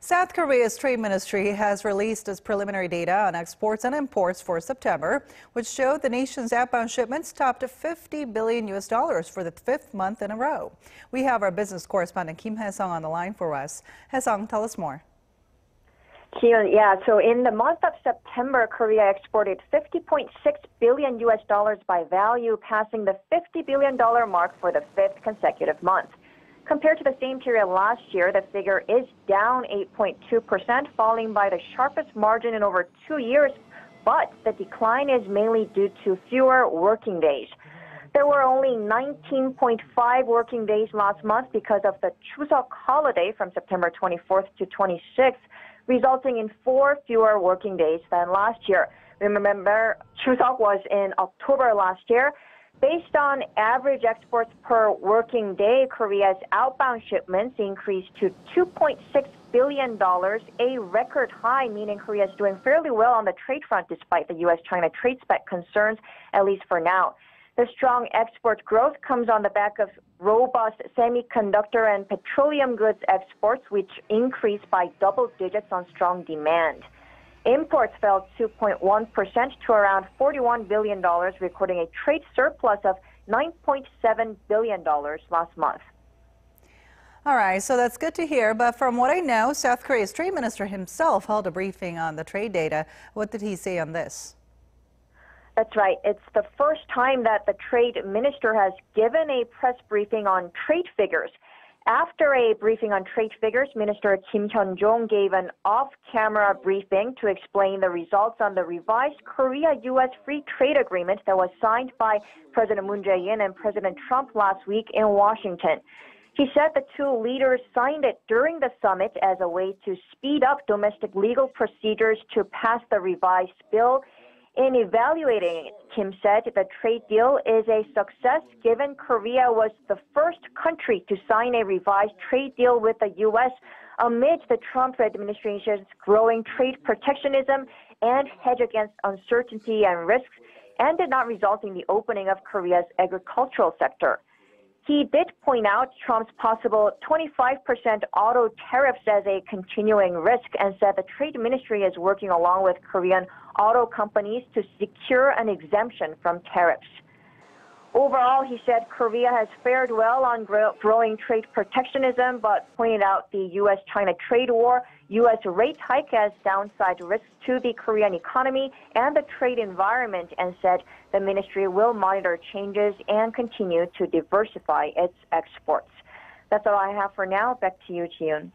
South Korea's Trade Ministry has released its preliminary data on exports and imports for September, which showed the nation's outbound shipments topped $50 billion for the fifth month in a row. We have our business correspondent Kim Hyesung on the line for us. Hyesung, tell us more. Ji-yoon, yeah. So in the month of September, Korea exported $50.6 billion by value, passing the $50 billion mark for the fifth consecutive month. Compared to the same period last year, the figure is down 8.2%, falling by the sharpest margin in over 2 years, but the decline is mainly due to fewer working days. There were only 19.5 working days last month because of the Chuseok holiday from September 24th to 26th, resulting in 4 fewer working days than last year. Remember, Chuseok was in October last year. Based on average exports per working day, Korea's outbound shipments increased to $2.6 billion, a record high, meaning Korea is doing fairly well on the trade front despite the U.S.-China trade spec concerns, at least for now. The strong export growth comes on the back of robust semiconductor and petroleum goods exports, which increased by double digits on strong demand. Imports fell 2.1% to around $41 billion, recording a trade surplus of $9.7 billion last month. All right, so that's good to hear. But from what I know, South Korea's trade minister himself held a briefing on the trade data. What did he say on this? That's right. It's the first time that the trade minister has given a press briefing on trade figures. After a briefing on trade figures, Minister Kim Hyesung gave an off-camera briefing to explain the results on the revised Korea-U.S. Free Trade Agreement that was signed by President Moon Jae-in and President Trump last week in Washington. He said the two leaders signed it during the summit as a way to speed up domestic legal procedures to pass the revised bill. In evaluating it, Kim said the trade deal is a success given Korea was the first country to sign a revised trade deal with the U.S. amid the Trump administration's growing trade protectionism and hedge against uncertainty and risks, and did not result in the opening of Korea's agricultural sector. He did point out Trump's possible 25% auto tariffs as a continuing risk and said the trade ministry is working along with Korean auto companies to secure an exemption from tariffs. Overall, he said Korea has fared well on growing trade protectionism, but pointed out the U.S.-China trade war, U.S. rate hike as downside risks to the Korean economy and the trade environment, and said the ministry will monitor changes and continue to diversify its exports. That's all I have for now. Back to you, Ji-yoon.